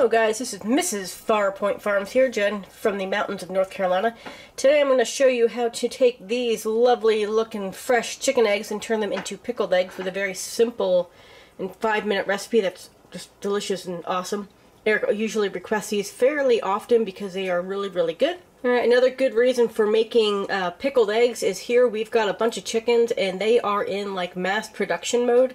Hello guys, this is Mrs. Farpoint Farms here, Jen from the mountains of North Carolina. Today I'm going to show you how to take these lovely looking fresh chicken eggs and turn them into pickled eggs with a very simple and 5-minute recipe that's just delicious and awesome. Eric usually requests these fairly often because they are really good. Alright, another good reason for making pickled eggs is here we've got a bunch of chickens and they are in like mass production mode.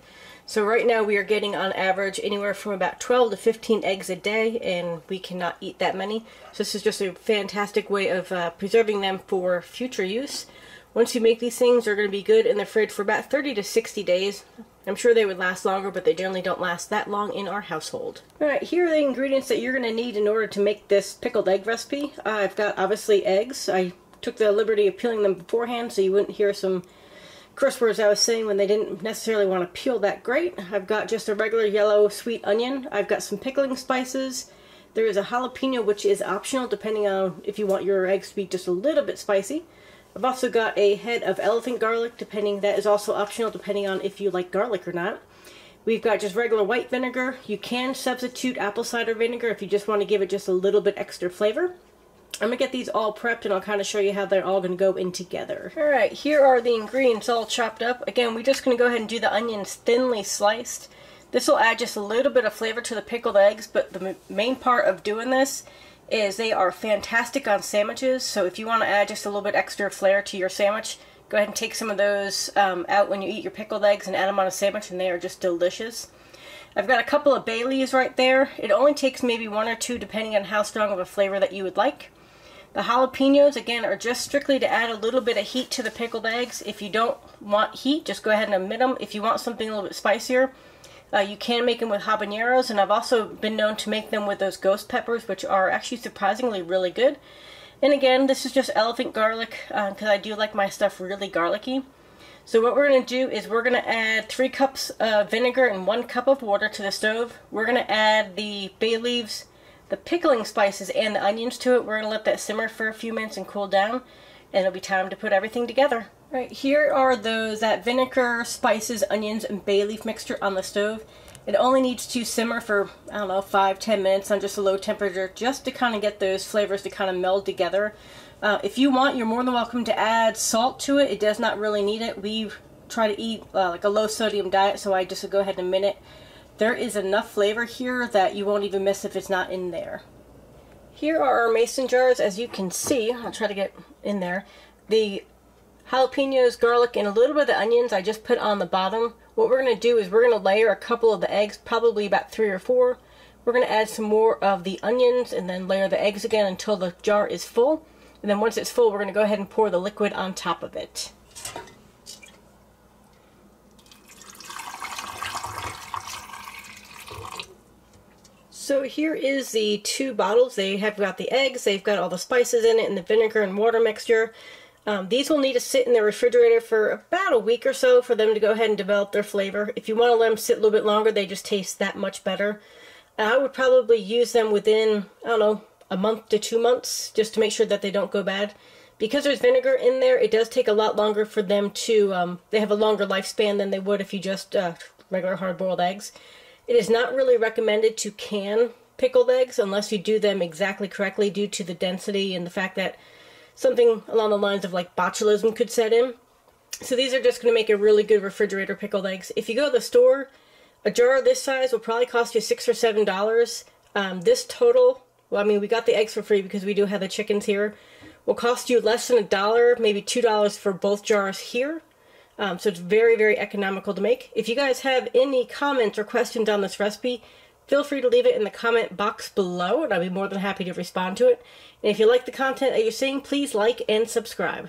So right now we are getting on average anywhere from about 12 to 15 eggs a day, and we cannot eat that many. So this is just a fantastic way of preserving them for future use. Once you make these things, they're going to be good in the fridge for about 30 to 60 days. I'm sure they would last longer, but they generally don't last that long in our household. Alright, here are the ingredients that you're going to need in order to make this pickled egg recipe. I've got obviously eggs. I took the liberty of peeling them beforehand so you wouldn't hear some curse words I was saying when they didn't necessarily want to peel that great. I've got just a regular yellow sweet onion. I've got some pickling spices. There is a jalapeno, which is optional depending on if you want your eggs to be just a little bit spicy. I've also got a head of elephant garlic, that is also optional depending on if you like garlic or not. We've got just regular white vinegar. You can substitute apple cider vinegar if you just want to give it just a little bit extra flavor. I'm going to get these all prepped and I'll kind of show you how they're all going to go in together. Alright, here are the ingredients all chopped up. Again, we're just going to go ahead and do the onions thinly sliced. This will add just a little bit of flavor to the pickled eggs, but the main part of doing this is they are fantastic on sandwiches. So if you want to add just a little bit extra flair to your sandwich, go ahead and take some of those out when you eat your pickled eggs and add them on a sandwich, and they are just delicious. I've got a couple of bay leaves right there. It only takes maybe 1 or 2 depending on how strong of a flavor that you would like. The jalapenos, again, are just strictly to add a little bit of heat to the pickled eggs. If you don't want heat, just go ahead and omit them. If you want something a little bit spicier, you can make them with habaneros, and I've also been known to make them with those ghost peppers, which are actually surprisingly really good. And again, this is just elephant garlic, because I do like my stuff really garlicky. So what we're going to do is we're going to add 3 cups of vinegar and 1 cup of water to the stove. We're going to add the bay leaves, the pickling spices, and the onions to it. We're going to let that simmer for a few minutes and cool down, and it'll be time to put everything together. Right, here are that vinegar, spices, onions, and bay leaf mixture on the stove. It only needs to simmer for, I don't know, 5-10 minutes on just a low temperature, just to kind of get those flavors to kind of meld together. If you want, you're more than welcome to add salt to it. It does not really need it. We try to eat like a low sodium diet, so I just go ahead and omit it. There is enough flavor here that you won't even miss if it's not in there. Here are our mason jars. As you can see, I'll try to get in there. The jalapenos, garlic, and a little bit of the onions I just put on the bottom. What we're going to do is we're going to layer a couple of the eggs, probably about 3 or 4. We're going to add some more of the onions and then layer the eggs again until the jar is full. And then once it's full, we're going to go ahead and pour the liquid on top of it. So here is the 2 bottles. They have got the eggs, they've got all the spices in it, and the vinegar and water mixture. These will need to sit in the refrigerator for about a week or so for them to go ahead and develop their flavor. If you want to let them sit a little bit longer, they just taste that much better. I would probably use them within, I don't know, a month to 2 months, just to make sure that they don't go bad. Because there's vinegar in there, it does take a lot longer for them to, they have a longer lifespan than they would if you just regular hard-boiled eggs. It is not really recommended to can pickled eggs unless you do them exactly correctly due to the density and the fact that something along the lines of like botulism could set in. So these are just going to make a really good refrigerator pickled eggs. If you go to the store, a jar this size will probably cost you $6 or $7. This total, well, I mean, we got the eggs for free because we do have the chickens here, will cost you less than $1, maybe $2 for both jars here. So it's very economical to make. If you guys have any comments or questions on this recipe, feel free to leave it in the comment box below, and I'll be more than happy to respond to it. And if you like the content that you're seeing, please like and subscribe.